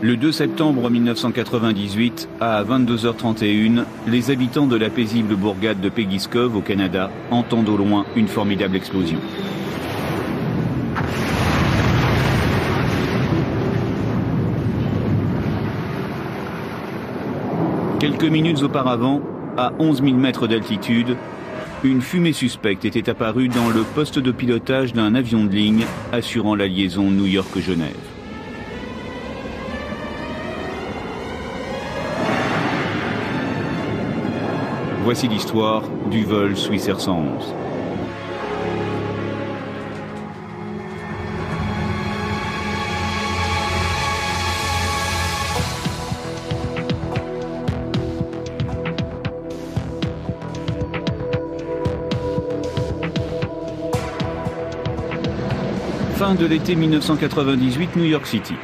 Le 2 septembre 1998, à 22h31, les habitants de la paisible bourgade de Peguiscov, au Canada, entendent au loin une formidable explosion. Quelques minutes auparavant, à 11 000 mètres d'altitude, une fumée suspecte était apparue dans le poste de pilotage d'un avion de ligne assurant la liaison New York-Genève. Voici l'histoire du vol Swissair 111. Fin de l'été 1998, New York City.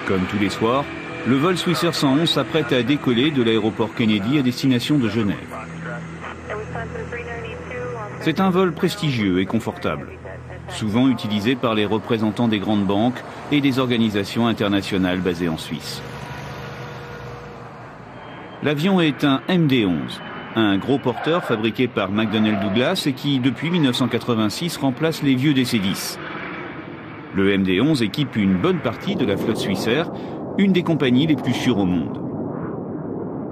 Comme tous les soirs, le vol Swissair 111 s'apprête à décoller de l'aéroport Kennedy à destination de Genève. C'est un vol prestigieux et confortable, souvent utilisé par les représentants des grandes banques et des organisations internationales basées en Suisse. L'avion est un MD-11, un gros porteur fabriqué par McDonnell Douglas et qui, depuis 1986, remplace les vieux DC-10. Le MD-11 équipe une bonne partie de la flotte Swissair, une des compagnies les plus sûres au monde.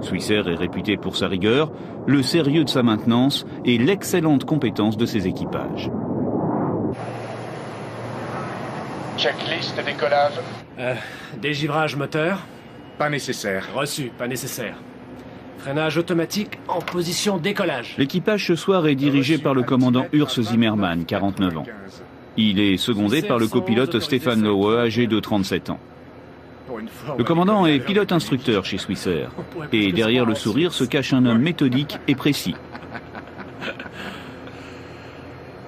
Swissair est réputé pour sa rigueur, le sérieux de sa maintenance et l'excellente compétence de ses équipages. Checklist de décollage. Dégivrage moteur. Pas nécessaire. Reçu, pas nécessaire. Freinage automatique en position décollage. L'équipage ce soir est dirigé par le commandant Urs Zimmermann, 49 ans. Il est secondé par le copilote Stefan Lowe, âgé de 37 ans. Le commandant est pilote-instructeur chez Swissair. Et derrière le sourire se cache un homme méthodique et précis.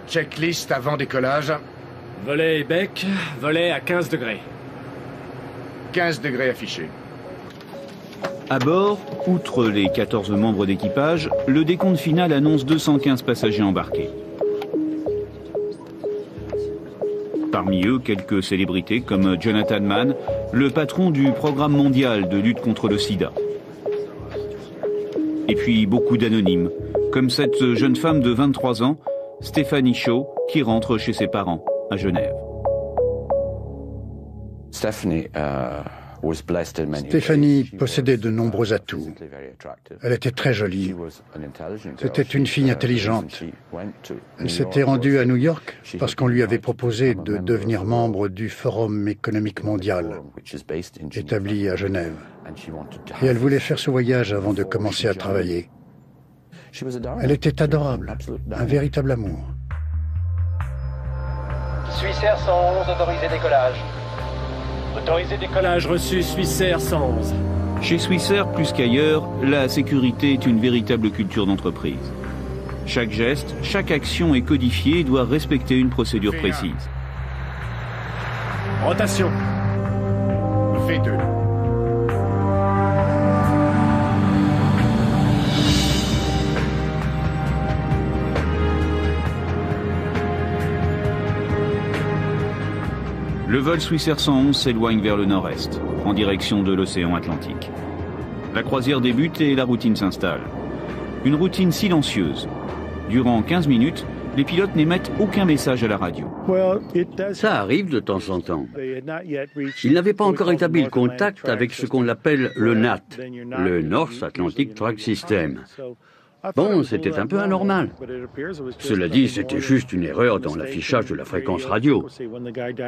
Checklist avant décollage. Volet et bec, volet à 15 degrés. 15 degrés affichés. À bord, outre les 14 membres d'équipage, le décompte final annonce 215 passagers embarqués. Parmi eux, quelques célébrités comme Jonathan Mann, le patron du programme mondial de lutte contre le sida. Et puis beaucoup d'anonymes, comme cette jeune femme de 23 ans, Stéphanie Shaw, qui rentre chez ses parents à Genève. Stéphanie possédait de nombreux atouts. Elle était très jolie. C'était une fille intelligente. Elle s'était rendue à New York parce qu'on lui avait proposé de devenir membre du Forum économique mondial, établi à Genève. Et elle voulait faire ce voyage avant de commencer à travailler. Elle était adorable, un véritable amour. Swissair 111, autorisé décollage. Autorisé décollage reçu, Swissair 111. Chez Swissair, plus qu'ailleurs, la sécurité est une véritable culture d'entreprise. Chaque geste, chaque action est codifiée et doit respecter une procédure précise. Rotation. V2. Le vol Swissair 111 s'éloigne vers le nord-est, en direction de l'océan Atlantique. La croisière débute et la routine s'installe. Une routine silencieuse. Durant 15 minutes, les pilotes n'émettent aucun message à la radio. Ça arrive de temps en temps. Ils n'avaient pas encore établi le contact avec ce qu'on appelle le NAT, le North Atlantic Track System. Bon, c'était un peu anormal. Cela dit, c'était juste une erreur dans l'affichage de la fréquence radio.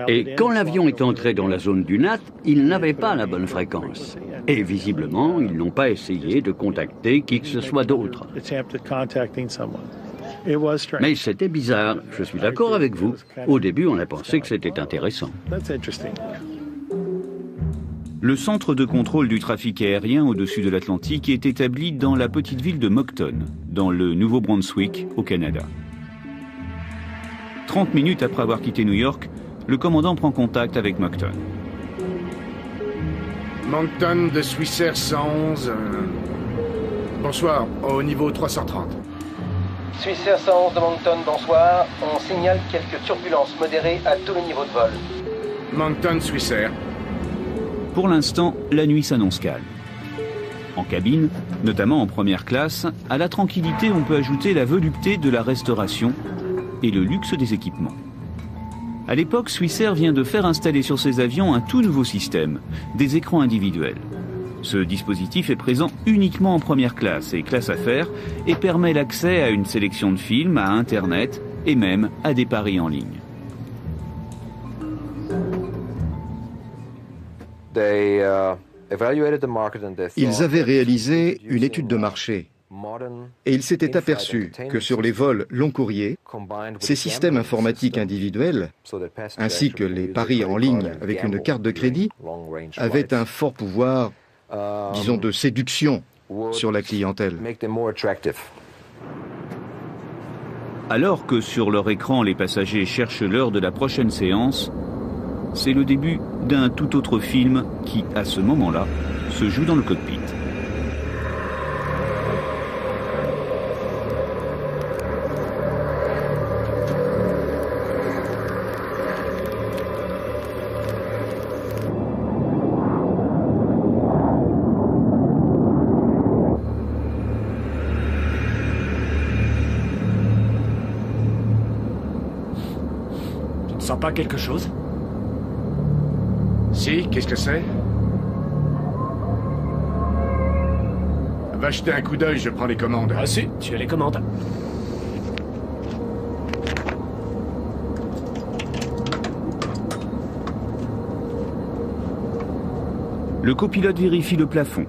Et quand l'avion est entré dans la zone du NAT, il n'avait pas la bonne fréquence. Et visiblement, ils n'ont pas essayé de contacter qui que ce soit d'autre. Mais c'était bizarre, je suis d'accord avec vous. Au début, on a pensé que c'était intéressant. Le centre de contrôle du trafic aérien au-dessus de l'Atlantique est établi dans la petite ville de Moncton, dans le Nouveau-Brunswick, au Canada. 30 minutes après avoir quitté New York, le commandant prend contact avec Moncton. Moncton de Swissair 111. Bonsoir, au niveau 330. Swissair 111 de Moncton, bonsoir. On signale quelques turbulences modérées à tous les niveaux de vol. Moncton, Swissair. Pour l'instant, la nuit s'annonce calme. En cabine, notamment en première classe, à la tranquillité, on peut ajouter la volupté de la restauration et le luxe des équipements. À l'époque, Swissair vient de faire installer sur ses avions un tout nouveau système, des écrans individuels. Ce dispositif est présent uniquement en première classe et classe affaires et permet l'accès à une sélection de films, à Internet et même à des paris en ligne. Ils avaient réalisé une étude de marché et ils s'étaient aperçus que sur les vols long courriers, ces systèmes informatiques individuels, ainsi que les paris en ligne avec une carte de crédit, avaient un fort pouvoir, disons, de séduction sur la clientèle. Alors que sur leur écran, les passagers cherchent l'heure de la prochaine séance, c'est le début d'un tout autre film qui, à ce moment-là, se joue dans le cockpit. Tu ne sens pas quelque chose? Si, qu'est-ce que c'est? Va jeter un coup d'œil, je prends les commandes. Ah si, tu as les commandes. Le copilote vérifie le plafond,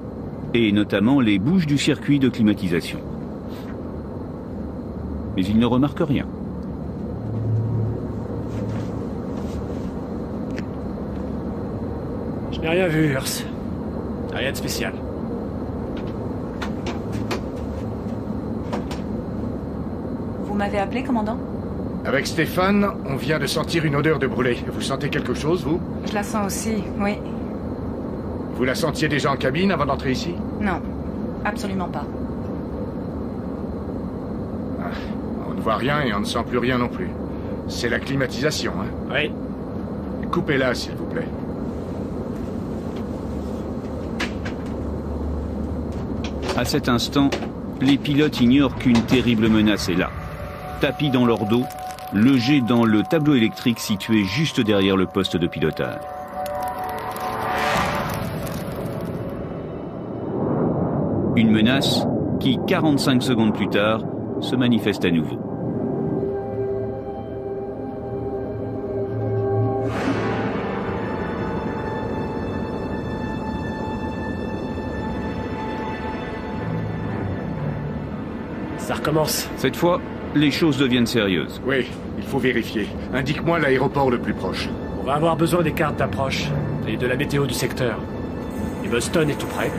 et notamment les bouches du circuit de climatisation. Mais il ne remarque rien. Je n'ai rien vu, Urs. Rien de spécial. Vous m'avez appelé, commandant? Avec Stéphane, on vient de sentir une odeur de brûlé. Vous sentez quelque chose, vous? Je la sens aussi, oui. Vous la sentiez déjà en cabine avant d'entrer ici? Non, absolument pas. Ah, on ne voit rien et on ne sent plus rien non plus. C'est la climatisation, hein? Oui. Coupez-la, s'il vous plaît. À cet instant, les pilotes ignorent qu'une terrible menace est là. Tapis dans leur dos, logés dans le tableau électrique situé juste derrière le poste de pilotage. Une menace qui, 45 secondes plus tard, se manifeste à nouveau. Ça recommence. Cette fois, les choses deviennent sérieuses. Oui, il faut vérifier. Indique-moi l'aéroport le plus proche. On va avoir besoin des cartes d'approche et de la météo du secteur. Et Boston est tout près.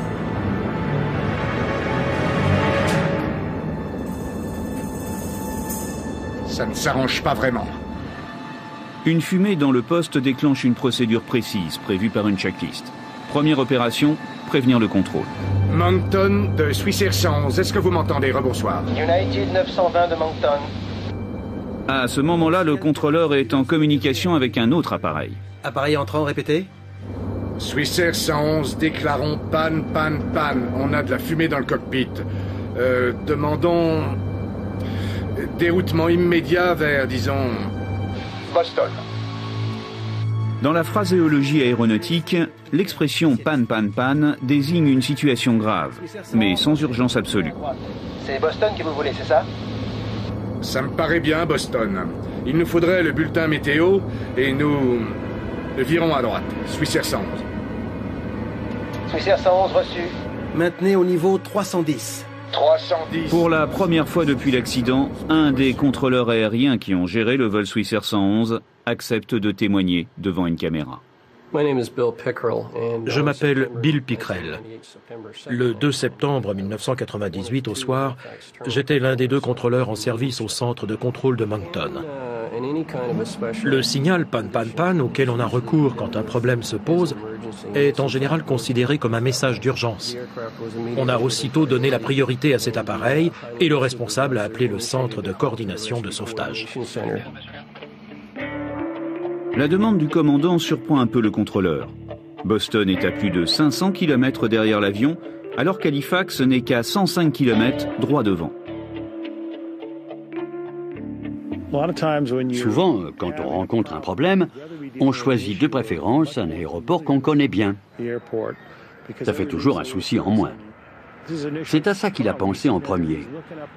Ça ne s'arrange pas vraiment. Une fumée dans le poste déclenche une procédure précise prévue par une checklist. Première opération, prévenir le contrôle. Moncton de Swissair 111, est-ce que vous m'entendez? Rebonsoir. United 920 de Moncton. À ce moment-là, le contrôleur est en communication avec un autre appareil. Appareil entrant, répétez. Swissair 111, déclarons panne. On a de la fumée dans le cockpit. Demandons déroutement immédiat vers, disons, Boston. Dans la phraséologie aéronautique, l'expression panne désigne une situation grave, mais sans urgence absolue. C'est Boston que vous voulez, c'est ça? Ça me paraît bien, Boston. Il nous faudrait le bulletin météo et nous virons à droite. Swissair 111. Swissair 111 reçu. Maintenez au niveau 310. 310. Pour la première fois depuis l'accident, un des contrôleurs aériens qui ont géré le vol Swissair 111 accepte de témoigner devant une caméra. Je m'appelle Bill Pickrell. Le 2 septembre 1998 au soir, j'étais l'un des deux contrôleurs en service au centre de contrôle de Moncton. Le signal panne auquel on a recours quand un problème se pose est en général considéré comme un message d'urgence. On a aussitôt donné la priorité à cet appareil et le responsable a appelé le centre de coordination de sauvetage. La demande du commandant surprend un peu le contrôleur. Boston est à plus de 500 km derrière l'avion, alors qu'Halifax n'est qu'à 105 km droit devant. Souvent, quand on rencontre un problème, on choisit de préférence un aéroport qu'on connaît bien. Ça fait toujours un souci en moins. C'est à ça qu'il a pensé en premier.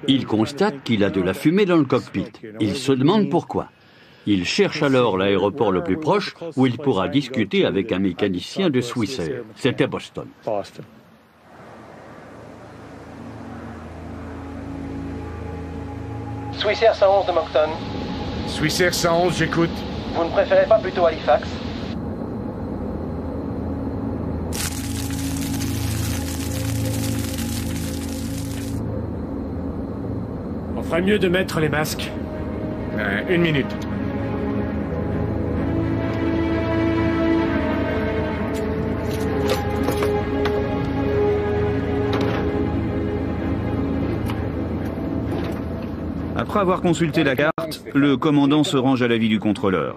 Il constate qu'il a de la fumée dans le cockpit. Il se demande pourquoi. Il cherche alors l'aéroport le plus proche où il pourra discuter avec un mécanicien de Swissair. C'était Boston. Swissair 111 de Moncton. Swissair 111, j'écoute. Vous ne préférez pas plutôt Halifax? On ferait mieux de mettre les masques. 1 minute. Après avoir consulté la carte, le commandant se range à l'avis du contrôleur.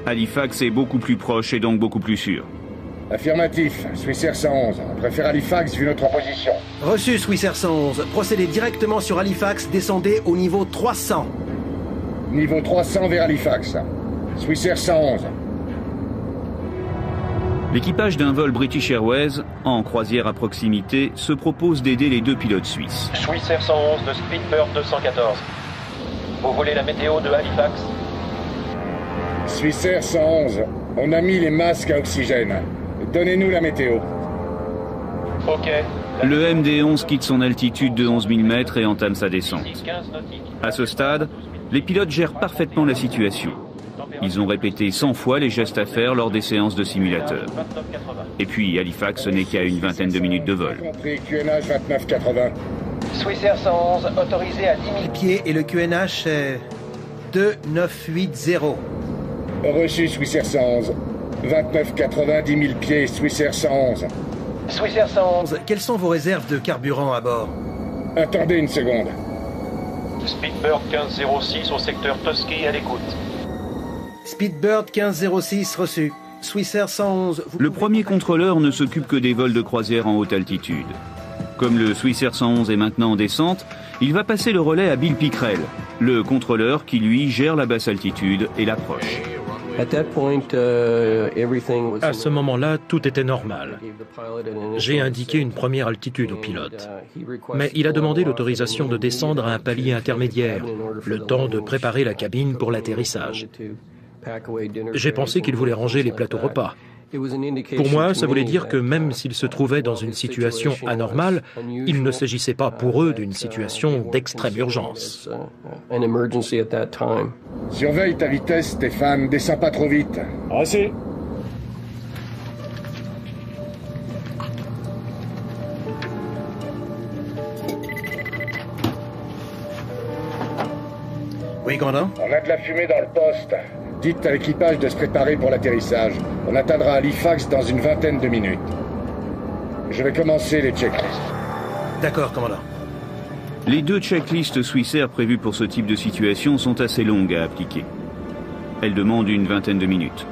Halifax est beaucoup plus proche et donc beaucoup plus sûr. Affirmatif, Swissair 111. On préfère Halifax vu notre position. Reçu, Swissair 111. Procédez directement sur Halifax, descendez au niveau 300. Niveau 300 vers Halifax. Swissair 111. L'équipage d'un vol British Airways, en croisière à proximité, se propose d'aider les deux pilotes suisses. Swissair 111 de Speedbird 214. Vous voulez la météo de Halifax? Swissair 111. On a mis les masques à oxygène. Donnez-nous la météo. Ok. Le MD-11 quitte son altitude de 11 000 mètres et entame sa descente. À ce stade, les pilotes gèrent parfaitement la situation. Ils ont répété 100 fois les gestes à faire lors des séances de simulateur. Et puis Halifax n'est qu'à une vingtaine de minutes de vol. QNH 2980. Swissair 111 autorisé à 10 000 Pieds et le QNH est 2980. Reçu, Swissair 111. 2980, 10 000 pieds, Swissair 111. Swissair 111. Quelles sont vos réserves de carburant à bord? Attendez une seconde. Speedbird 1506 au secteur Toski à l'écoute. Speedbird 1506 reçu. Swissair 111. Le premier contrôleur ne s'occupe que des vols de croisière en haute altitude. Comme le Swissair 111 est maintenant en descente, il va passer le relais à Bill Pickrell, le contrôleur qui lui gère la basse altitude et l'approche. À ce moment-là, tout était normal. J'ai indiqué une première altitude au pilote. Mais il a demandé l'autorisation de descendre à un palier intermédiaire, le temps de préparer la cabine pour l'atterrissage. J'ai pensé qu'il voulait ranger les plateaux repas. Pour moi, ça voulait dire que même s'ils se trouvaient dans une situation anormale, il ne s'agissait pas pour eux d'une situation d'extrême urgence. Surveille ta vitesse, Stéphane. Descends pas trop vite. Reçu. Oui, commandant? On a de la fumée dans le poste. Dites à l'équipage de se préparer pour l'atterrissage. On atteindra Halifax dans une vingtaine de minutes. Je vais commencer les checklists. D'accord, commandant. Les 2 checklists Swissair prévues pour ce type de situation sont assez longues à appliquer. Elles demandent une vingtaine de minutes.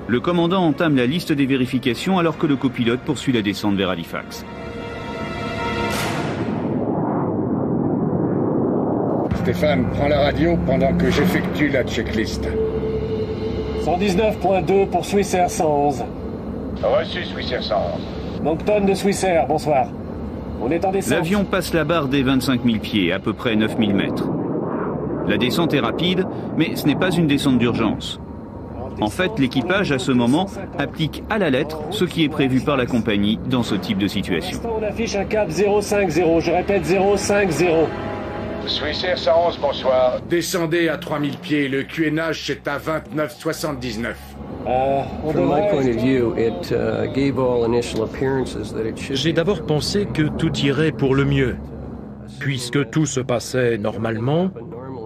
Le commandant entame la liste des vérifications alors que le copilote poursuit la descente vers Halifax. Stéphane, prends la radio pendant que j'effectue la checklist. 119.2 pour Swissair 111. Reçu, Swissair 111. Moncton de Swissair, bonsoir. On est en descente. L'avion passe la barre des 25 000 pieds, à peu près 9 000 mètres. La descente est rapide, mais ce n'est pas une descente d'urgence. En fait, l'équipage, à ce moment, applique à la lettre ce qui est prévu par la compagnie dans ce type de situation. On affiche un cap 050, je répète 050. Swissair 111, bonsoir. Descendez à 3000 pieds, le QNH est à 29,79. J'ai d'abord pensé que tout irait pour le mieux. Puisque tout se passait normalement,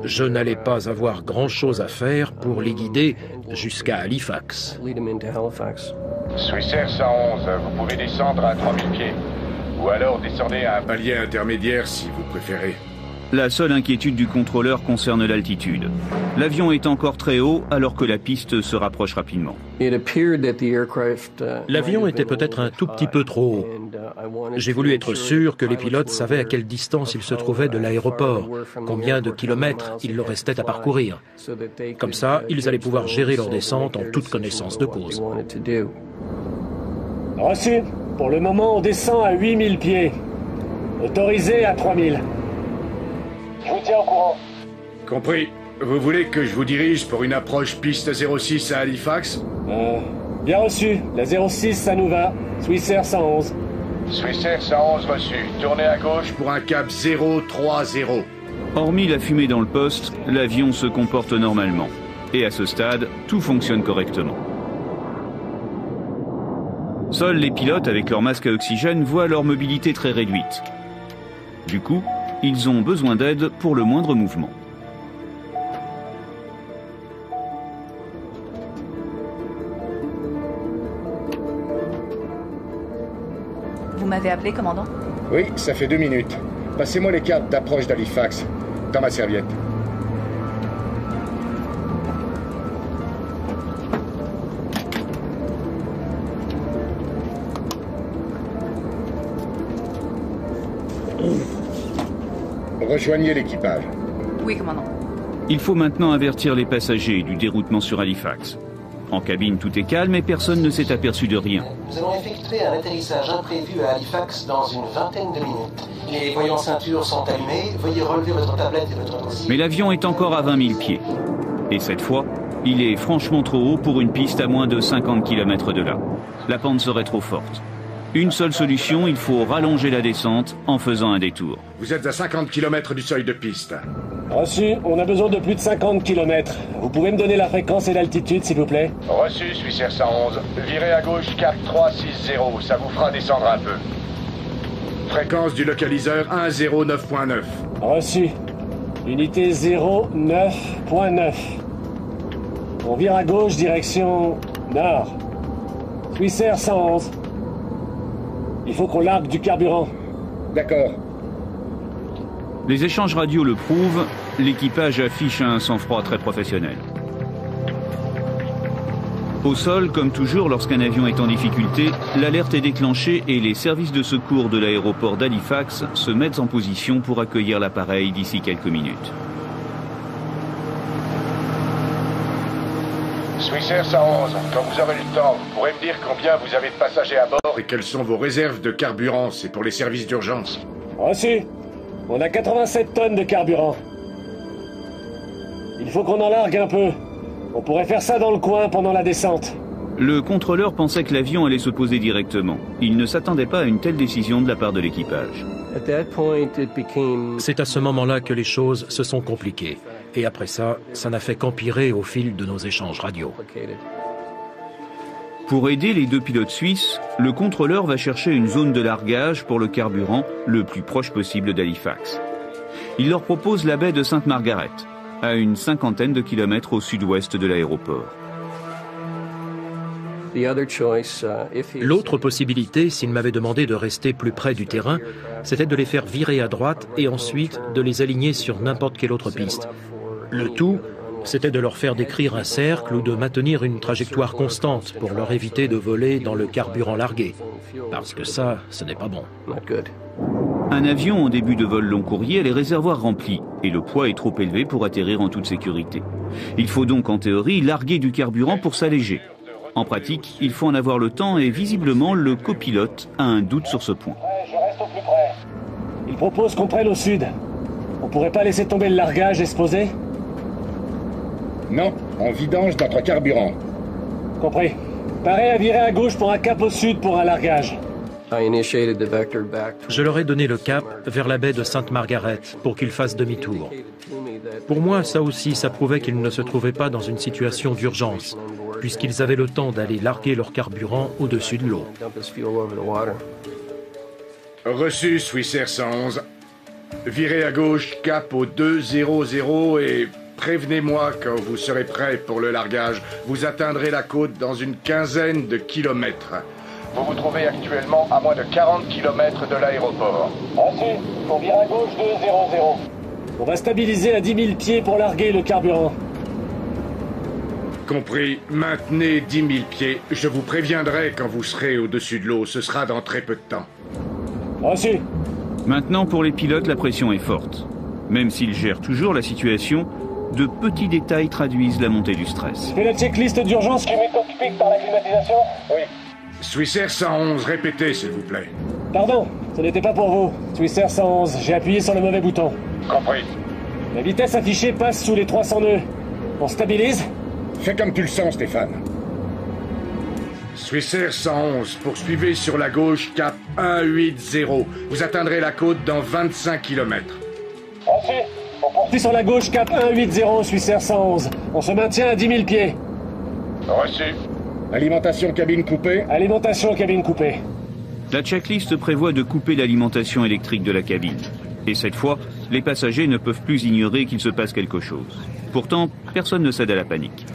je n'allais pas avoir grand-chose à faire pour les guider jusqu'à Halifax. Swissair 111, vous pouvez descendre à 3000 pieds. Ou alors descendez à un palier intermédiaire si vous préférez. La seule inquiétude du contrôleur concerne l'altitude. L'avion est encore très haut alors que la piste se rapproche rapidement. L'avion était peut-être un tout petit peu trop haut. J'ai voulu être sûr que les pilotes savaient à quelle distance ils se trouvaient de l'aéroport, combien de kilomètres il leur restait à parcourir. Comme ça, ils allaient pouvoir gérer leur descente en toute connaissance de cause. Reçu. Pour le moment, on descend à 8000 pieds. Autorisé à 3000. Je vous tiens au courant. Compris. Vous voulez que je vous dirige pour une approche piste 06 à Halifax? Bien reçu. La 06, ça nous va. Swissair 111. Swissair 111 reçu. Tournez à gauche pour un cap 030. Hormis la fumée dans le poste, l'avion se comporte normalement. Et à ce stade, tout fonctionne correctement. Seuls les pilotes avec leur masque à oxygène voient leur mobilité très réduite. Du coup, ils ont besoin d'aide pour le moindre mouvement. Vous m'avez appelé, commandant? Oui, ça fait 2 minutes. Passez-moi les cartes d'approche d'Halifax. Dans ma serviette. Rejoignez l'équipage. Oui, commandant. Il faut maintenant avertir les passagers du déroutement sur Halifax. En cabine, tout est calme et personne ne s'est aperçu de rien. Nous allons effectuer un atterrissage imprévu à Halifax dans une vingtaine de minutes. Les voyants ceintures sont allumés. Veuillez relever votre tablette et votre dossier. Mais l'avion est encore à 20 000 pieds. Et cette fois, il est franchement trop haut pour une piste à moins de 50 km de là. La pente serait trop forte. Une seule solution, il faut rallonger la descente en faisant un détour. Vous êtes à 50 km du seuil de piste. Reçu. On a besoin de plus de 50 km. Vous pouvez me donner la fréquence et l'altitude, s'il vous plaît? Reçu, Swissair 111. Virez à gauche, cap 360. Ça vous fera descendre un peu. Fréquence du localiseur 109.9. Reçu. Unité 09.9. On vire à gauche, direction nord. Swissair 111. Il faut qu'on largue du carburant. D'accord. Les échanges radio le prouvent, l'équipage affiche un sang-froid très professionnel. Au sol, comme toujours lorsqu'un avion est en difficulté, l'alerte est déclenchée et les services de secours de l'aéroport d'Halifax se mettent en position pour accueillir l'appareil d'ici quelques minutes. Swissair 111, quand vous aurez le temps, vous pourrez me dire combien vous avez de passagers à bord et quelles sont vos réserves de carburant, c'est pour les services d'urgence. Reçu. On a 87 tonnes de carburant. Il faut qu'on en largue un peu. On pourrait faire ça dans le coin pendant la descente. Le contrôleur pensait que l'avion allait se poser directement. Il ne s'attendait pas à une telle décision de la part de l'équipage. C'est à ce moment-là que les choses se sont compliquées. Et après ça, ça n'a fait qu'empirer au fil de nos échanges radio. Pour aider les deux pilotes suisses, le contrôleur va chercher une zone de largage pour le carburant le plus proche possible d'Halifax. Il leur propose la baie de Sainte-Margaret, à une 50aine de kilomètres au sud-ouest de l'aéroport. L'autre possibilité, s'il m'avait demandé de rester plus près du terrain, c'était de les faire virer à droite et ensuite de les aligner sur n'importe quelle autre piste. Le tout, c'était de leur faire décrire un cercle ou de maintenir une trajectoire constante pour leur éviter de voler dans le carburant largué. Parce que ça, ce n'est pas bon. Un avion en début de vol long courrier a les réservoirs remplis et le poids est trop élevé pour atterrir en toute sécurité. Il faut donc en théorie larguer du carburant pour s'alléger. En pratique, il faut en avoir le temps et visiblement le copilote a un doute sur ce point. Je reste au plus près. Il propose qu'on prenne au sud. On pourrait pas laisser tomber le largage et se poser? Non, on vidange notre carburant. Compris. Paré à virer à gauche pour un cap au sud pour un largage. Je leur ai donné le cap vers la baie de Sainte-Margaret pour qu'ils fassent demi-tour. Pour moi, ça aussi, ça prouvait qu'ils ne se trouvaient pas dans une situation d'urgence, puisqu'ils avaient le temps d'aller larguer leur carburant au-dessus de l'eau. Reçu, Swissair 111. Virez à gauche, cap au 200 et prévenez-moi quand vous serez prêt pour le largage. Vous atteindrez la côte dans une quinzaine de kilomètres. Vous vous trouvez actuellement à moins de 40 km de l'aéroport. Reçu. Pour virer à gauche 200. On va stabiliser à 10 000 pieds pour larguer le carburant. Compris. Maintenez 10 000 pieds. Je vous préviendrai quand vous serez au-dessus de l'eau. Ce sera dans très peu de temps. Reçu. Maintenant, pour les pilotes, la pression est forte. Même s'ils gèrent toujours la situation, de petits détails traduisent la montée du stress. Fais la checklist d'urgence qui met cockpit par la climatisation. Oui. Swissair 111, répétez, s'il vous plaît. Pardon, ce n'était pas pour vous. Swissair 111, j'ai appuyé sur le mauvais bouton. Compris. La vitesse affichée passe sous les 300 nœuds. On stabilise? Fais comme tu le sens, Stéphane. Swissair 111, poursuivez sur la gauche, cap 180. Vous atteindrez la côte dans 25 km. Reçu. On poursuit sur la gauche, cap 180, Swissair 111. On se maintient à 10 000 pieds. Reçu. Alimentation cabine coupée. Alimentation cabine coupée. La checklist prévoit de couper l'alimentation électrique de la cabine. Et cette fois, les passagers ne peuvent plus ignorer qu'il se passe quelque chose. Pourtant, personne ne cède à la panique.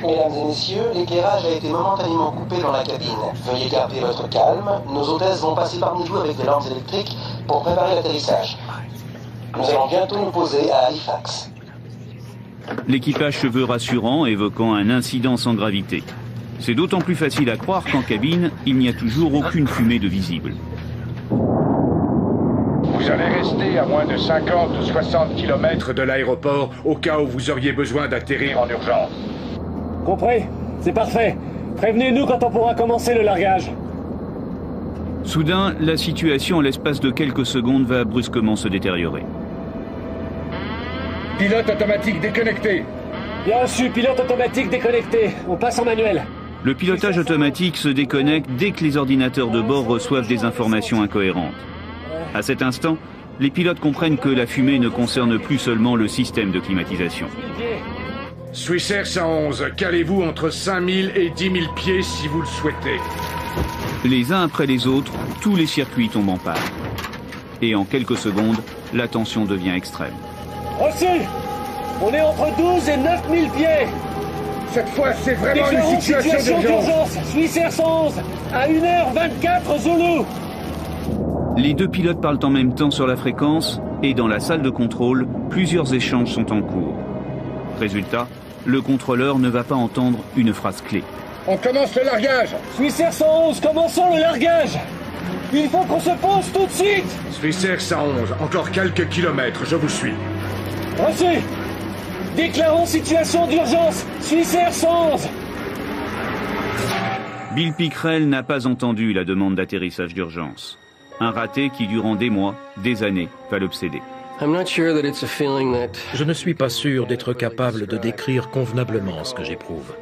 Mesdames et messieurs, l'éclairage a été momentanément coupé dans la cabine. Veuillez garder votre calme. Nos hôtesses vont passer parmi vous avec des lampes électriques pour préparer l'atterrissage. Nous allons bientôt nous poser à Halifax. L'équipage se veut rassurant, évoquant un incident sans gravité. C'est d'autant plus facile à croire qu'en cabine, il n'y a toujours aucune fumée de visible. Vous allez rester à moins de 50 ou 60 km de l'aéroport au cas où vous auriez besoin d'atterrir en urgence. Compris. C'est parfait. Prévenez-nous quand on pourra commencer le largage. Soudain, la situation en l'espace de quelques secondes va brusquement se détériorer. Pilote automatique déconnecté. Bien reçu, pilote automatique déconnecté. On passe en manuel. Le pilotage automatique se déconnecte dès que les ordinateurs de bord reçoivent des informations incohérentes. À cet instant, les pilotes comprennent que la fumée ne concerne plus seulement le système de climatisation. Swissair 111, calez-vous entre 5000 et 10 000 pieds si vous le souhaitez. Les uns après les autres, tous les circuits tombent en panne. Et en quelques secondes, la tension devient extrême. Reçu. On est entre 12 et 9000 pieds. Cette fois, c'est vraiment une situation d'urgence. Swissair 111, à 1h24 Zulu. Les deux pilotes parlent en même temps sur la fréquence et dans la salle de contrôle, plusieurs échanges sont en cours. Résultat, le contrôleur ne va pas entendre une phrase clé. On commence le largage. Swissair 111, commençons le largage. Il faut qu'on se pose tout de suite. Swissair 111, encore quelques kilomètres, je vous suis. Reçu. Déclarons situation d'urgence. Swissair 111. Bill Pickrell n'a pas entendu la demande d'atterrissage d'urgence. Un raté qui, durant des mois, des années, va l'obséder. Je ne suis pas sûr d'être capable de décrire convenablement ce que j'éprouve.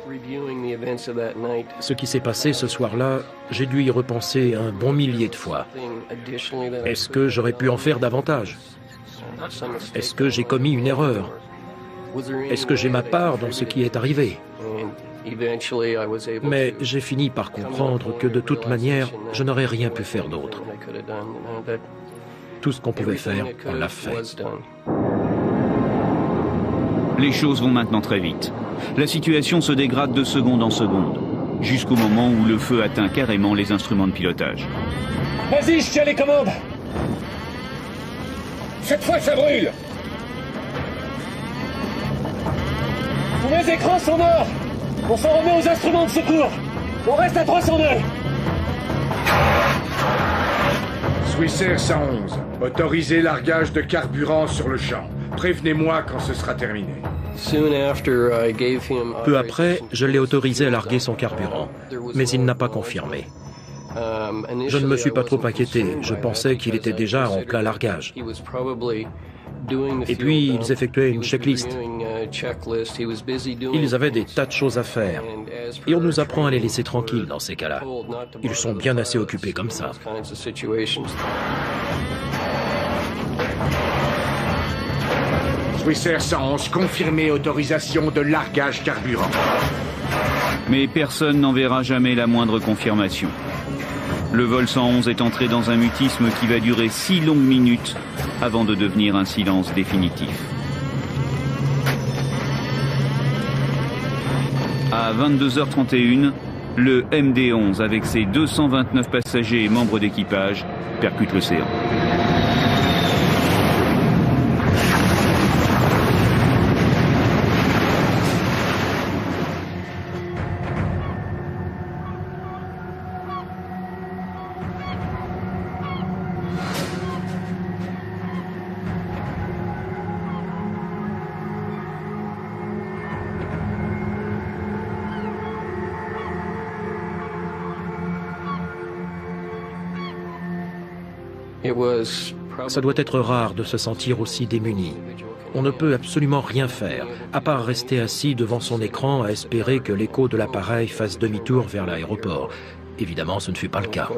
Ce qui s'est passé ce soir-là, j'ai dû y repenser un bon millier de fois. Est-ce que j'aurais pu en faire davantage? Est-ce que j'ai commis une erreur? Est-ce que j'ai ma part dans ce qui est arrivé? Mais j'ai fini par comprendre que de toute manière, je n'aurais rien pu faire d'autre. Tout ce qu'on pouvait faire, on l'a fait. Les choses vont maintenant très vite. La situation se dégrade de seconde en seconde, jusqu'au moment où le feu atteint carrément les instruments de pilotage. Vas-y, je tiens les commandes. Cette fois, ça brûle. Tous mes écrans sont morts. On s'en remet aux instruments de secours. On reste à 300 nœuds. Swissair 111, autorisez largage de carburant sur le champ. Prévenez-moi quand ce sera terminé. Peu après, je l'ai autorisé à larguer son carburant, mais il n'a pas confirmé. Je ne me suis pas trop inquiété, je pensais qu'il était déjà en plein largage. Et puis, ils effectuaient une checklist. Ils avaient des tas de choses à faire. Et on nous apprend à les laisser tranquilles dans ces cas-là. Ils sont bien assez occupés comme ça. Swissair 111, confirmé autorisation de largage carburant. Mais personne n'en verra jamais la moindre confirmation. Le vol 111 est entré dans un mutisme qui va durer 6 longues minutes avant de devenir un silence définitif. À 22h31, le MD-11 avec ses 229 passagers et membres d'équipage percute l'océan. Ça doit être rare de se sentir aussi démuni. On ne peut absolument rien faire, à part rester assis devant son écran à espérer que l'écho de l'appareil fasse demi-tour vers l'aéroport. Évidemment, ce ne fut pas le cas.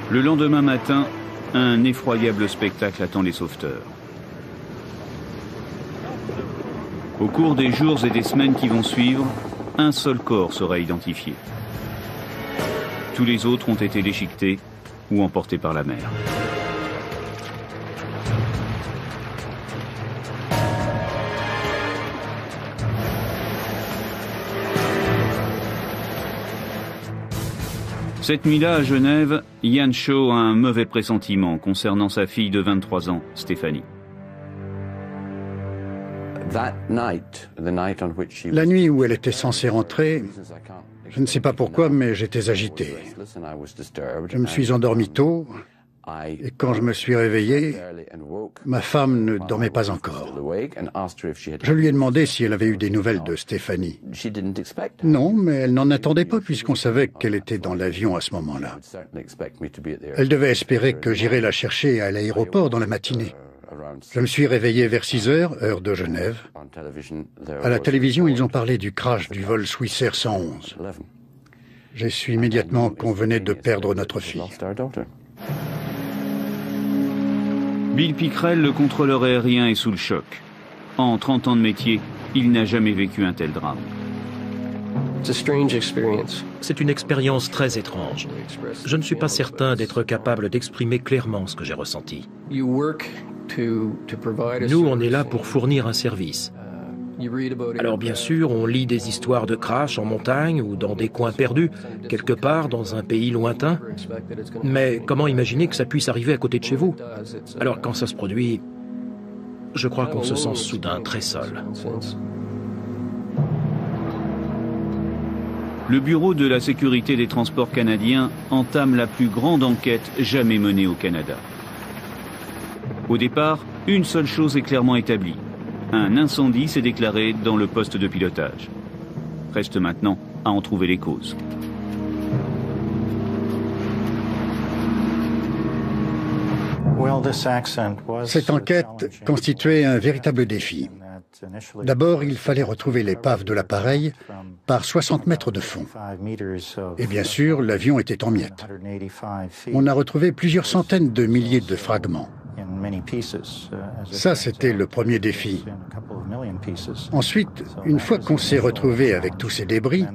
Le lendemain matin, un effroyable spectacle attend les sauveteurs. Au cours des jours et des semaines qui vont suivre, un seul corps sera identifié. Tous les autres ont été déchiquetés ou emportés par la mer. Cette nuit-là, à Genève, Ian Shaw a un mauvais pressentiment concernant sa fille de 23 ans, Stéphanie. La nuit où elle était censée rentrer, je ne sais pas pourquoi, mais j'étais agité. Je me suis endormi tôt, et quand je me suis réveillé, ma femme ne dormait pas encore. Je lui ai demandé si elle avait eu des nouvelles de Stéphanie. Non, mais elle n'en attendait pas puisqu'on savait qu'elle était dans l'avion à ce moment-là. Elle devait espérer que j'irais la chercher à l'aéroport dans la matinée. Je me suis réveillé vers 6 heures, heure de Genève. À la télévision, ils ont parlé du crash du vol Swissair 111. J'ai su immédiatement qu'on venait de perdre notre fille. Bill Pickrell, le contrôleur aérien, est sous le choc. En 30 ans de métier, il n'a jamais vécu un tel drame. C'est une expérience très étrange. Je ne suis pas certain d'être capable d'exprimer clairement ce que j'ai ressenti. Nous, on est là pour fournir un service. Alors bien sûr, on lit des histoires de crash en montagne ou dans des coins perdus, quelque part dans un pays lointain. Mais comment imaginer que ça puisse arriver à côté de chez vous? Alors quand ça se produit, je crois qu'on se sent soudain très seul. Le Bureau de la sécurité des transports canadiens entame la plus grande enquête jamais menée au Canada. Au départ, une seule chose est clairement établie. Un incendie s'est déclaré dans le poste de pilotage. Reste maintenant à en trouver les causes. Cette enquête constituait un véritable défi. D'abord, il fallait retrouver l'épave de l'appareil par 60 mètres de fond. Et bien sûr, l'avion était en miettes. On a retrouvé plusieurs centaines de milliers de fragments. Ça, c'était le premier défi. Ensuite, une fois qu'on s'est retrouvé avec tous ces débris,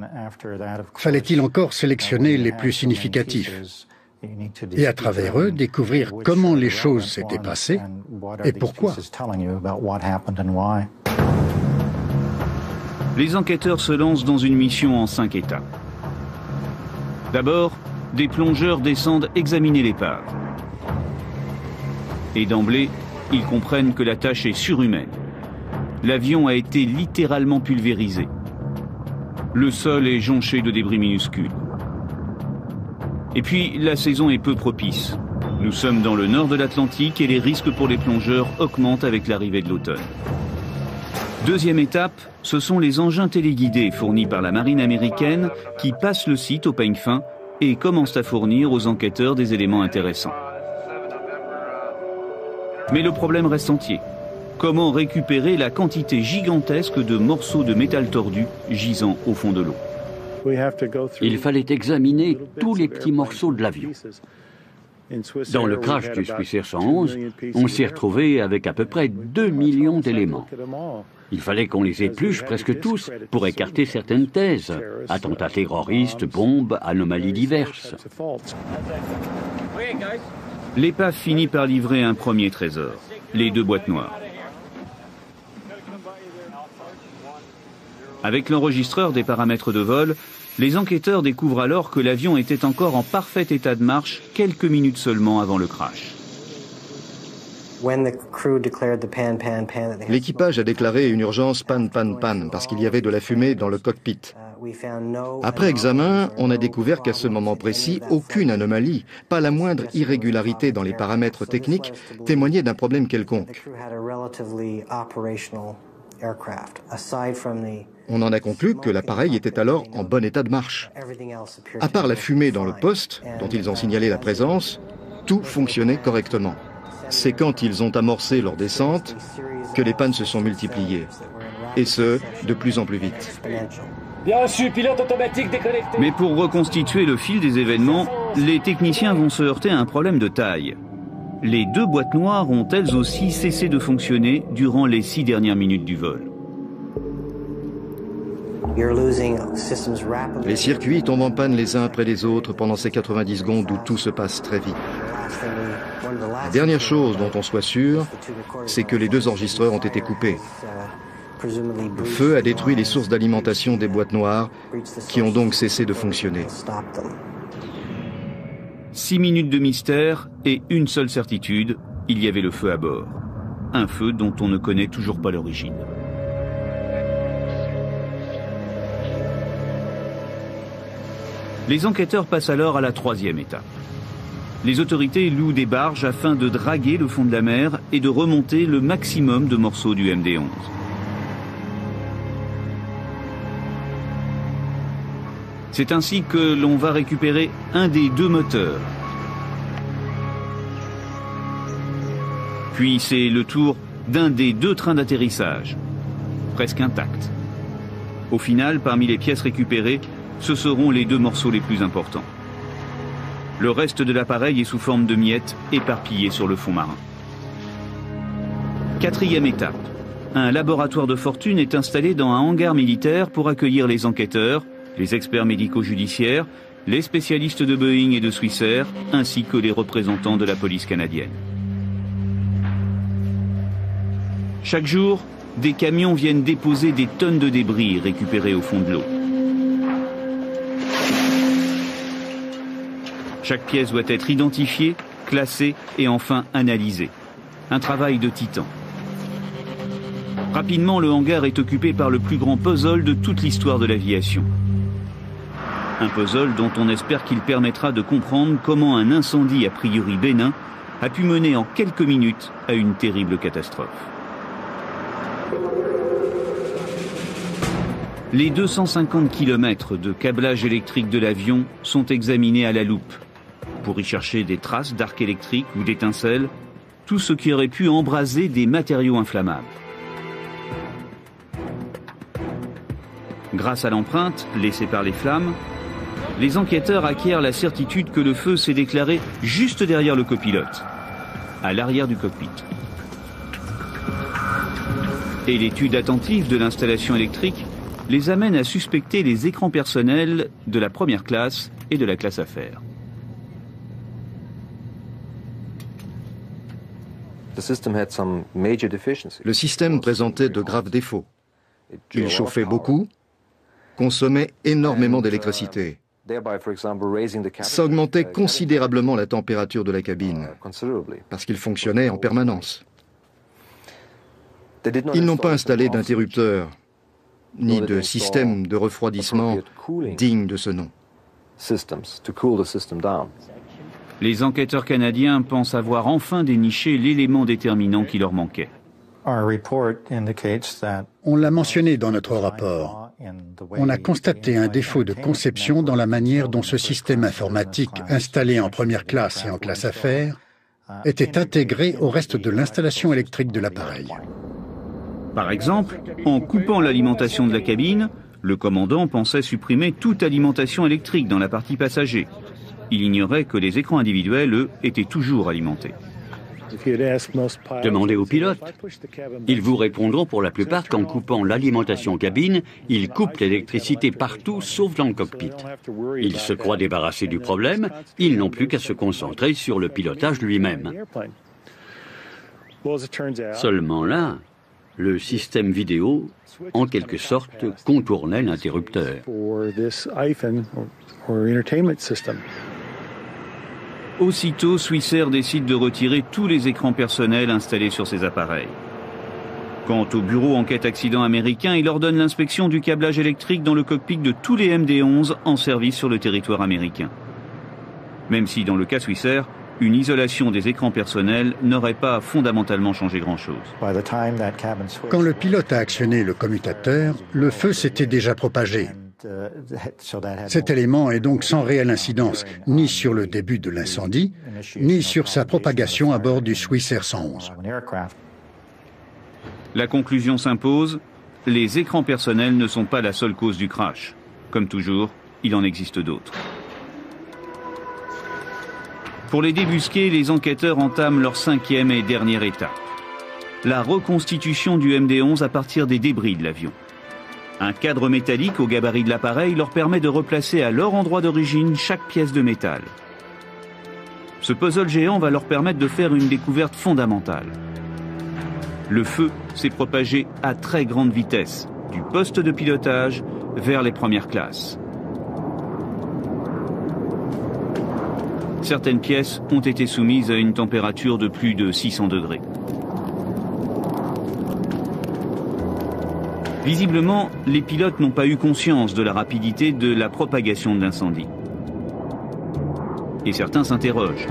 fallait-il encore sélectionner les plus significatifs et à travers eux découvrir comment les choses s'étaient passées et pourquoi. Les enquêteurs se lancent dans une mission en 5 étapes. D'abord, des plongeurs descendent examiner l'épave. Et d'emblée, ils comprennent que la tâche est surhumaine. L'avion a été littéralement pulvérisé. Le sol est jonché de débris minuscules. Et puis, la saison est peu propice. Nous sommes dans le nord de l'Atlantique et les risques pour les plongeurs augmentent avec l'arrivée de l'automne. Deuxième étape, ce sont les engins téléguidés fournis par la marine américaine qui passent le site au peigne fin et commencent à fournir aux enquêteurs des éléments intéressants. Mais le problème reste entier. Comment récupérer la quantité gigantesque de morceaux de métal tordu gisant au fond de l'eau? Il fallait examiner tous les petits morceaux de l'avion. Dans le crash du Swissair 111, on s'est retrouvé avec à peu près 2 millions d'éléments. Il fallait qu'on les épluche presque tous pour écarter certaines thèses. Attentats terroristes, bombes, anomalies diverses. L'épave finit par livrer un premier trésor, les 2 boîtes noires. Avec l'enregistreur des paramètres de vol, les enquêteurs découvrent alors que l'avion était encore en parfait état de marche quelques minutes seulement avant le crash. L'équipage a déclaré une urgence panne parce qu'il y avait de la fumée dans le cockpit. Après examen, on a découvert qu'à ce moment précis, aucune anomalie, pas la moindre irrégularité dans les paramètres techniques témoignait d'un problème quelconque. On en a conclu que l'appareil était alors en bon état de marche. À part la fumée dans le poste, dont ils ont signalé la présence, tout fonctionnait correctement. C'est quand ils ont amorcé leur descente que les pannes se sont multipliées. Et ce, de plus en plus vite. Bien reçu, pilote automatique déconnecté. Mais pour reconstituer le fil des événements, les techniciens vont se heurter à un problème de taille. Les deux boîtes noires ont elles aussi cessé de fonctionner durant les 6 dernières minutes du vol. Les circuits tombent en panne les uns après les autres pendant ces 90 secondes où tout se passe très vite. La dernière chose dont on soit sûr, c'est que les deux enregistreurs ont été coupés. Le feu a détruit les sources d'alimentation des boîtes noires, qui ont donc cessé de fonctionner. 6 minutes de mystère et une seule certitude, il y avait le feu à bord. Un feu dont on ne connaît toujours pas l'origine. Les enquêteurs passent alors à la 3e étape. Les autorités louent des barges afin de draguer le fond de la mer et de remonter le maximum de morceaux du MD-11. C'est ainsi que l'on va récupérer un des 2 moteurs. Puis c'est le tour d'un des 2 trains d'atterrissage, presque intacts. Au final, parmi les pièces récupérées, ce seront les 2 morceaux les plus importants. Le reste de l'appareil est sous forme de miettes éparpillées sur le fond marin. 4e étape. Un laboratoire de fortune est installé dans un hangar militaire pour accueillir les enquêteurs, les experts médico-judiciaires, les spécialistes de Boeing et de Swissair, ainsi que les représentants de la police canadienne. Chaque jour, des camions viennent déposer des tonnes de débris récupérés au fond de l'eau. Chaque pièce doit être identifiée, classée et enfin analysée. Un travail de titan. Rapidement, le hangar est occupé par le plus grand puzzle de toute l'histoire de l'aviation. Un puzzle dont on espère qu'il permettra de comprendre comment un incendie a priori bénin a pu mener en quelques minutes à une terrible catastrophe. Les 250 km de câblage électrique de l'avion sont examinés à la loupe pour y chercher des traces d'arcs électriques ou d'étincelles, tout ce qui aurait pu embraser des matériaux inflammables. Grâce à l'empreinte laissée par les flammes, les enquêteurs acquièrent la certitude que le feu s'est déclaré juste derrière le copilote, à l'arrière du cockpit. Et l'étude attentive de l'installation électrique les amène à suspecter les écrans personnels de la première classe et de la classe affaires. Le système présentait de graves défauts. Il chauffait beaucoup, consommait énormément d'électricité. Ça augmentait considérablement la température de la cabine, parce qu'il fonctionnait en permanence. Ils n'ont pas installé d'interrupteur, ni de système de refroidissement digne de ce nom. Les enquêteurs canadiens pensent avoir enfin déniché l'élément déterminant qui leur manquait. On l'a mentionné dans notre rapport. On a constaté un défaut de conception dans la manière dont ce système informatique installé en première classe et en classe affaires était intégré au reste de l'installation électrique de l'appareil. Par exemple, en coupant l'alimentation de la cabine, le commandant pensait supprimer toute alimentation électrique dans la partie passager. Il ignorait que les écrans individuels, eux, étaient toujours alimentés. Demandez aux pilotes. Ils vous répondront pour la plupart qu'en coupant l'alimentation cabine, ils coupent l'électricité partout sauf dans le cockpit. Ils se croient débarrassés du problème, ils n'ont plus qu'à se concentrer sur le pilotage lui-même. Seulement là, le système vidéo, en quelque sorte, contournait l'interrupteur. Aussitôt, Swissair décide de retirer tous les écrans personnels installés sur ces appareils. Quant au bureau enquête accident américain, il ordonne l'inspection du câblage électrique dans le cockpit de tous les MD-11 en service sur le territoire américain. Même si dans le cas Swissair, une isolation des écrans personnels n'aurait pas fondamentalement changé grand-chose. Quand le pilote a actionné le commutateur, le feu s'était déjà propagé. Cet élément est donc sans réelle incidence, ni sur le début de l'incendie, ni sur sa propagation à bord du Swissair 111. La conclusion s'impose, les écrans personnels ne sont pas la seule cause du crash. Comme toujours, il en existe d'autres. Pour les débusquer, les enquêteurs entament leur 5e et dernière étape. La reconstitution du MD-11 à partir des débris de l'avion. Un cadre métallique au gabarit de l'appareil leur permet de replacer à leur endroit d'origine chaque pièce de métal. Ce puzzle géant va leur permettre de faire une découverte fondamentale. Le feu s'est propagé à très grande vitesse, du poste de pilotage vers les premières classes. Certaines pièces ont été soumises à une température de plus de 600 degrés. Visiblement, les pilotes n'ont pas eu conscience de la rapidité de la propagation de l'incendie. Et certains s'interrogent.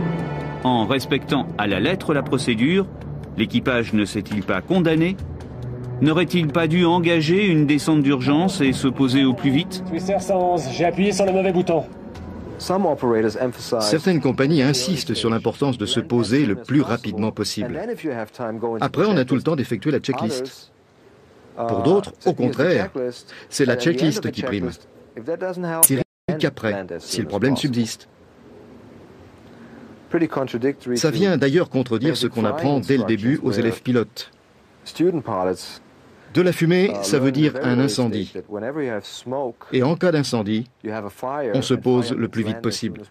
En respectant à la lettre la procédure, l'équipage ne s'est-il pas condamné? N'aurait-il pas dû engager une descente d'urgence et se poser au plus vite? Swissair 111, j'ai appuyé sur le mauvais bouton. Certaines compagnies insistent sur l'importance de se poser le plus rapidement possible. Après, on a tout le temps d'effectuer la checklist. Pour d'autres, au contraire, c'est la checklist qui prime. C'est qu'après, si le problème subsiste. Ça vient d'ailleurs contredire ce qu'on apprend dès le début aux élèves pilotes. De la fumée, ça veut dire un incendie. Et en cas d'incendie, on se pose le plus vite possible.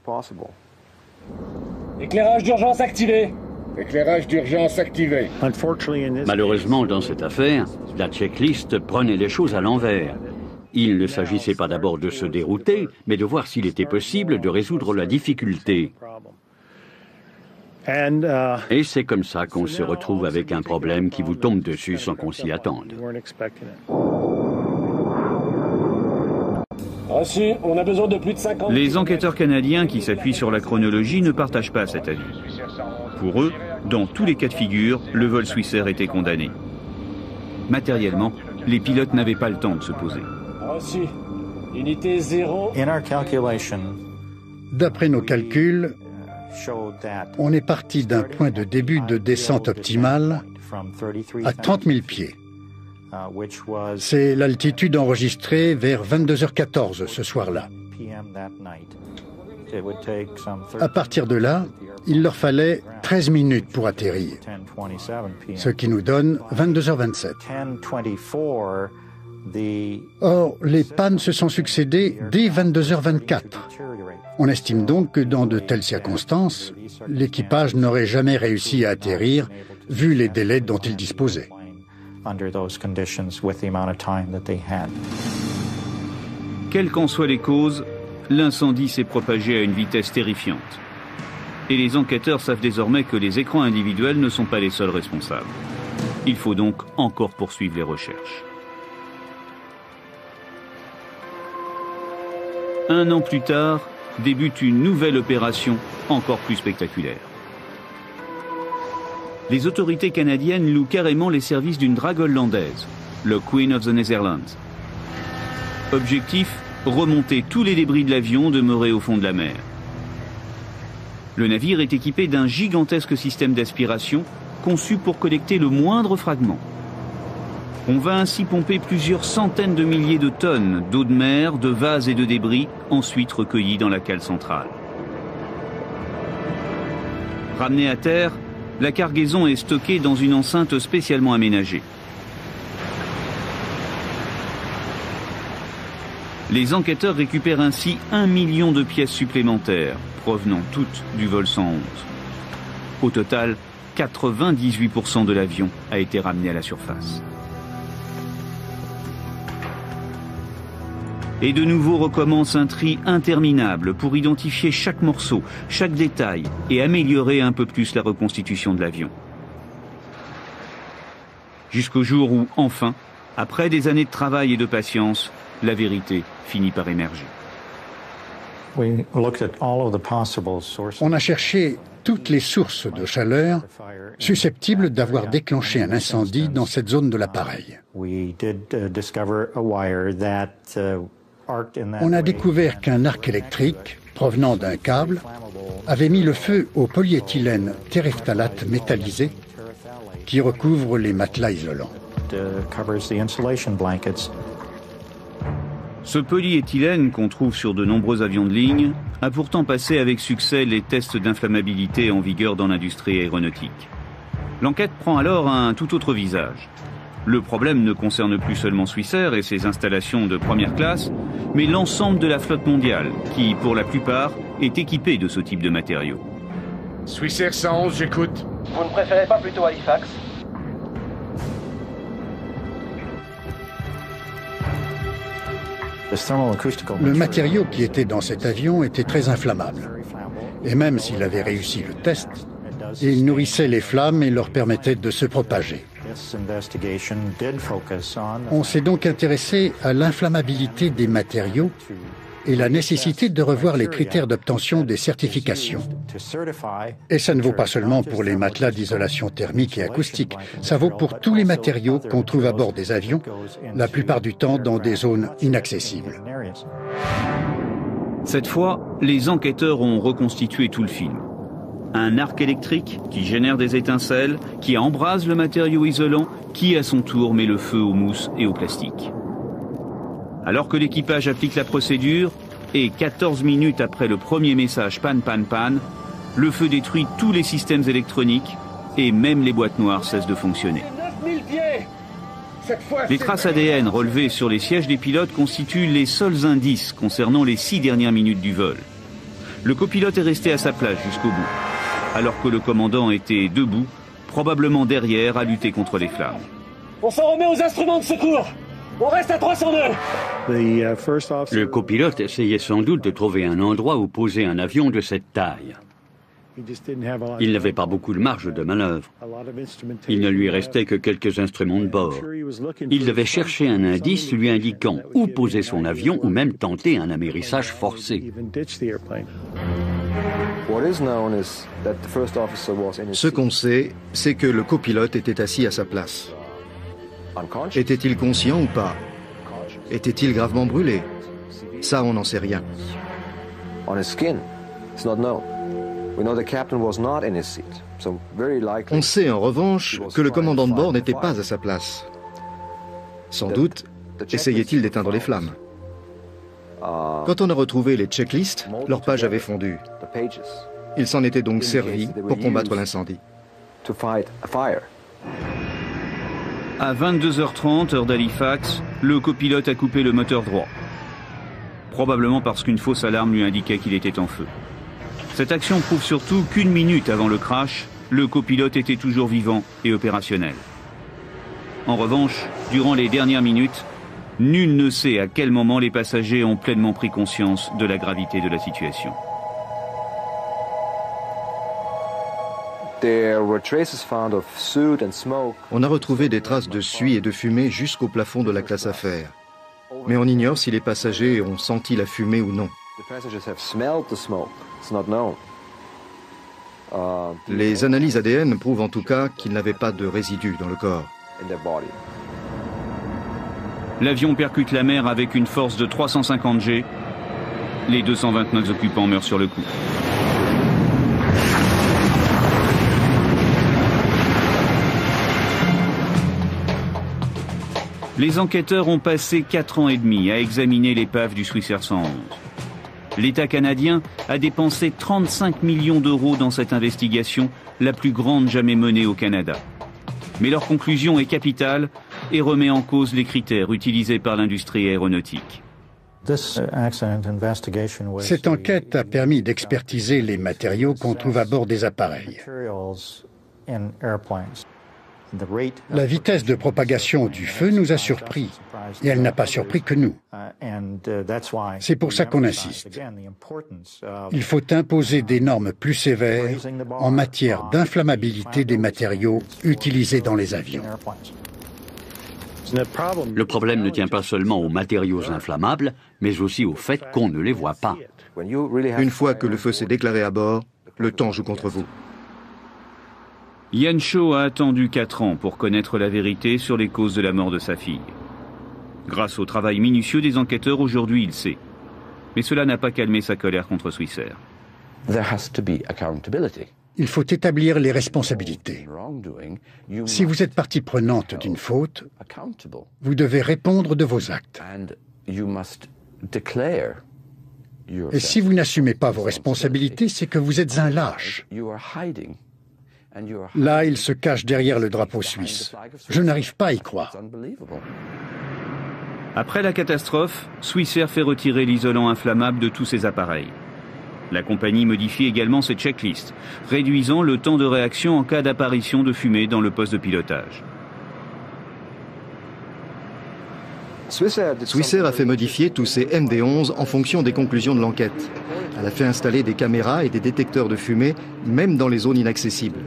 Éclairage d'urgence activé. Éclairage d'urgence activé. Malheureusement, dans cette affaire, la checklist prenait les choses à l'envers. Il ne s'agissait pas d'abord de se dérouter, mais de voir s'il était possible de résoudre la difficulté. Et c'est comme ça qu'on se retrouve avec un problème qui vous tombe dessus sans qu'on s'y attende. Reçu, on a besoin de plus de 50... Les enquêteurs canadiens qui s'appuient sur la chronologie ne partagent pas cet avis. Pour eux, dans tous les cas de figure, le vol Swissair était condamné. Matériellement, les pilotes n'avaient pas le temps de se poser. Reçu. Unité 0. D'après nos calculs, on est parti d'un point de début de descente optimale à 30 000 pieds. C'est l'altitude enregistrée vers 22h14 ce soir-là. À partir de là, il leur fallait 13 minutes pour atterrir, ce qui nous donne 22h27. Or, les pannes se sont succédées dès 22h24. On estime donc que dans de telles circonstances, l'équipage n'aurait jamais réussi à atterrir, vu les délais dont il disposait. Quelles qu'en soient les causes, l'incendie s'est propagé à une vitesse terrifiante. Et les enquêteurs savent désormais que les écrans individuels ne sont pas les seuls responsables. Il faut donc encore poursuivre les recherches. Un an plus tard, débute une nouvelle opération encore plus spectaculaire. Les autorités canadiennes louent carrément les services d'une drague hollandaise, le Queen of the Netherlands. Objectif, remonter tous les débris de l'avion demeurés au fond de la mer. Le navire est équipé d'un gigantesque système d'aspiration conçu pour collecter le moindre fragment. On va ainsi pomper plusieurs centaines de milliers de tonnes d'eau de mer, de vases et de débris, ensuite recueillis dans la cale centrale. Ramenée à terre, la cargaison est stockée dans une enceinte spécialement aménagée. Les enquêteurs récupèrent ainsi 1 million de pièces supplémentaires, provenant toutes du vol 111. Au total, 98% de l'avion a été ramené à la surface. Et de nouveau recommence un tri interminable pour identifier chaque morceau, chaque détail et améliorer un peu plus la reconstitution de l'avion. Jusqu'au jour où, enfin, après des années de travail et de patience, la vérité finit par émerger. On a cherché toutes les sources de chaleur susceptibles d'avoir déclenché un incendie dans cette zone de l'appareil. On a découvert qu'un arc électrique provenant d'un câble avait mis le feu au polyéthylène terephthalate métallisé qui recouvre les matelas isolants. Ce polyéthylène qu'on trouve sur de nombreux avions de ligne a pourtant passé avec succès les tests d'inflammabilité en vigueur dans l'industrie aéronautique. L'enquête prend alors un tout autre visage. Le problème ne concerne plus seulement Swissair et ses installations de première classe, mais l'ensemble de la flotte mondiale, qui, pour la plupart, est équipée de ce type de matériaux. Swissair 111, j'écoute. Vous ne préférez pas plutôt Halifax? Le matériau qui était dans cet avion était très inflammable. Et même s'il avait réussi le test, il nourrissait les flammes et leur permettait de se propager. On s'est donc intéressé à l'inflammabilité des matériaux et la nécessité de revoir les critères d'obtention des certifications. Et ça ne vaut pas seulement pour les matelas d'isolation thermique et acoustique, ça vaut pour tous les matériaux qu'on trouve à bord des avions, la plupart du temps dans des zones inaccessibles. Cette fois, les enquêteurs ont reconstitué tout le film. Un arc électrique qui génère des étincelles, qui embrase le matériau isolant, qui à son tour met le feu aux mousses et au plastique. Alors que l'équipage applique la procédure, et 14 minutes après le premier message panne, panne, panne, le feu détruit tous les systèmes électroniques et même les boîtes noires cessent de fonctionner. Les traces ADN relevées sur les sièges des pilotes constituent les seuls indices concernant les 6 dernières minutes du vol. Le copilote est resté à sa place jusqu'au bout, alors que le commandant était debout, probablement derrière, à lutter contre les flammes. On s'en remet aux instruments de secours. On reste à 302. Le copilote essayait sans doute de trouver un endroit où poser un avion de cette taille. Il n'avait pas beaucoup de marge de manœuvre. Il ne lui restait que quelques instruments de bord. Il devait chercher un indice lui indiquant où poser son avion ou même tenter un amérissage forcé. Ce qu'on sait, c'est que le copilote était assis à sa place. Était-il conscient ou pas? Était-il gravement brûlé? Ça, on n'en sait rien. On sait en revanche que le commandant de bord n'était pas à sa place. Sans doute, essayait-il d'éteindre les flammes. Quand on a retrouvé les checklists, leur page avait fondu. Il s'en était donc servi pour combattre l'incendie. À 22h30, heure d'Halifax, le copilote a coupé le moteur droit. Probablement parce qu'une fausse alarme lui indiquait qu'il était en feu. Cette action prouve surtout qu'une minute avant le crash, le copilote était toujours vivant et opérationnel. En revanche, durant les dernières minutes, nul ne sait à quel moment les passagers ont pleinement pris conscience de la gravité de la situation. On a retrouvé des traces de suie et de fumée jusqu'au plafond de la classe affaires. Mais on ignore si les passagers ont senti la fumée ou non. Les analyses ADN prouvent en tout cas qu'il n'avait pas de résidus dans le corps. L'avion percute la mer avec une force de 350 G. Les 229 occupants meurent sur le coup. Les enquêteurs ont passé 4 ans et demi à examiner l'épave du Swissair 111. L'État canadien a dépensé 35 millions d'euros dans cette investigation, la plus grande jamais menée au Canada. Mais leur conclusion est capitale et remet en cause les critères utilisés par l'industrie aéronautique. Cette enquête a permis d'expertiser les matériaux qu'on trouve à bord des appareils. La vitesse de propagation du feu nous a surpris, et elle n'a pas surpris que nous. C'est pour ça qu'on insiste. Il faut imposer des normes plus sévères en matière d'inflammabilité des matériaux utilisés dans les avions. Le problème ne tient pas seulement aux matériaux inflammables, mais aussi au fait qu'on ne les voit pas. Une fois que le feu s'est déclaré à bord, le temps joue contre vous. Ian Shaw a attendu 4 ans pour connaître la vérité sur les causes de la mort de sa fille. Grâce au travail minutieux des enquêteurs, aujourd'hui il sait. Mais cela n'a pas calmé sa colère contre Swissair. Il faut établir les responsabilités. Si vous êtes partie prenante d'une faute, vous devez répondre de vos actes. Et si vous n'assumez pas vos responsabilités, c'est que vous êtes un lâche. Là, il se cache derrière le drapeau suisse. Je n'arrive pas à y croire. Après la catastrophe, Swissair fait retirer l'isolant inflammable de tous ses appareils. La compagnie modifie également ses checklists, réduisant le temps de réaction en cas d'apparition de fumée dans le poste de pilotage. Swissair a fait modifier tous ses MD-11 en fonction des conclusions de l'enquête. Elle a fait installer des caméras et des détecteurs de fumée, même dans les zones inaccessibles.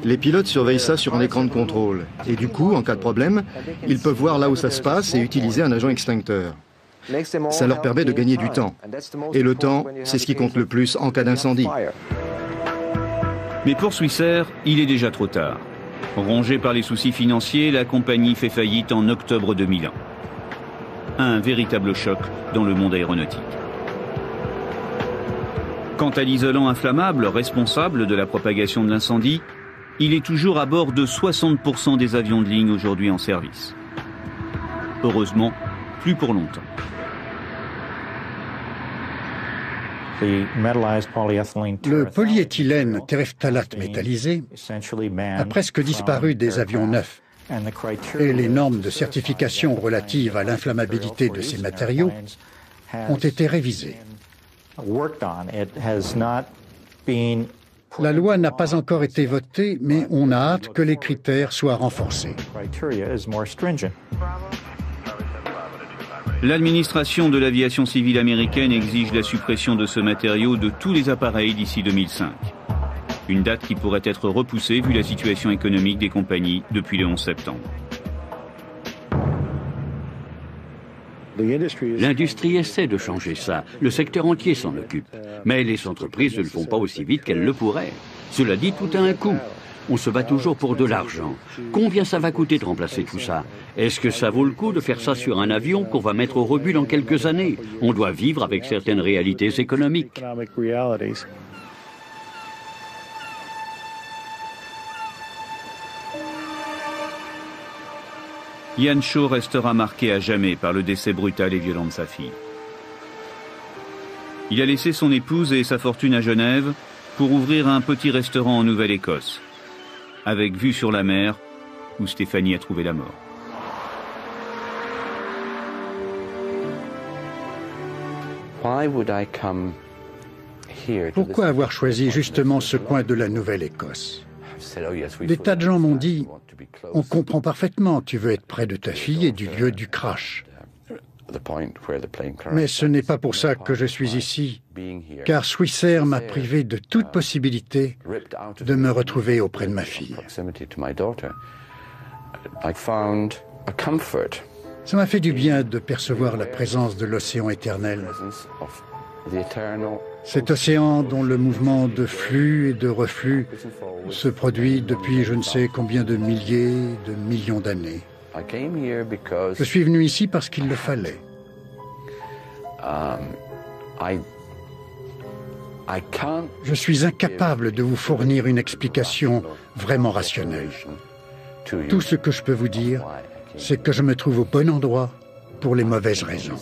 Les pilotes surveillent ça sur un écran de contrôle. Et du coup, en cas de problème, ils peuvent voir là où ça se passe et utiliser un agent extincteur. Ça leur permet de gagner du temps. Et le temps, c'est ce qui compte le plus en cas d'incendie. Mais pour Swissair, il est déjà trop tard. Rongée par les soucis financiers, la compagnie fait faillite en octobre 2001. Un véritable choc dans le monde aéronautique. Quant à l'isolant inflammable responsable de la propagation de l'incendie, il est toujours à bord de 60% des avions de ligne aujourd'hui en service. Heureusement, plus pour longtemps. Le polyéthylène terephthalate métallisé a presque disparu des avions neufs et les normes de certification relatives à l'inflammabilité de ces matériaux ont été révisées. La loi n'a pas encore été votée, mais on a hâte que les critères soient renforcés. L'administration de l'aviation civile américaine exige la suppression de ce matériau de tous les appareils d'ici 2005. Une date qui pourrait être repoussée vu la situation économique des compagnies depuis le 11 septembre. L'industrie essaie de changer ça. Le secteur entier s'en occupe. Mais les entreprises ne le font pas aussi vite qu'elles le pourraient. Cela dit, tout a un coût. On se bat toujours pour de l'argent. Combien ça va coûter de remplacer tout ça? Est-ce que ça vaut le coup de faire ça sur un avion qu'on va mettre au rebut dans quelques années? On doit vivre avec certaines réalités économiques. Ian Shaw restera marqué à jamais par le décès brutal et violent de sa fille. Il a laissé son épouse et sa fortune à Genève pour ouvrir un petit restaurant en Nouvelle-Écosse, avec vue sur la mer où Stéphanie a trouvé la mort. Pourquoi avoir choisi justement ce coin de la Nouvelle-Écosse? Des tas de gens m'ont dit « On comprend parfaitement, tu veux être près de ta fille et du lieu du crash. » Mais ce n'est pas pour ça que je suis ici, car Swissair m'a privé de toute possibilité de me retrouver auprès de ma fille. Ça m'a fait du bien de percevoir la présence de l'océan éternel. Cet océan dont le mouvement de flux et de reflux se produit depuis je ne sais combien de milliers, de millions d'années. Je suis venu ici parce qu'il le fallait. Je suis incapable de vous fournir une explication vraiment rationnelle. Tout ce que je peux vous dire, c'est que je me trouve au bon endroit pour les mauvaises raisons.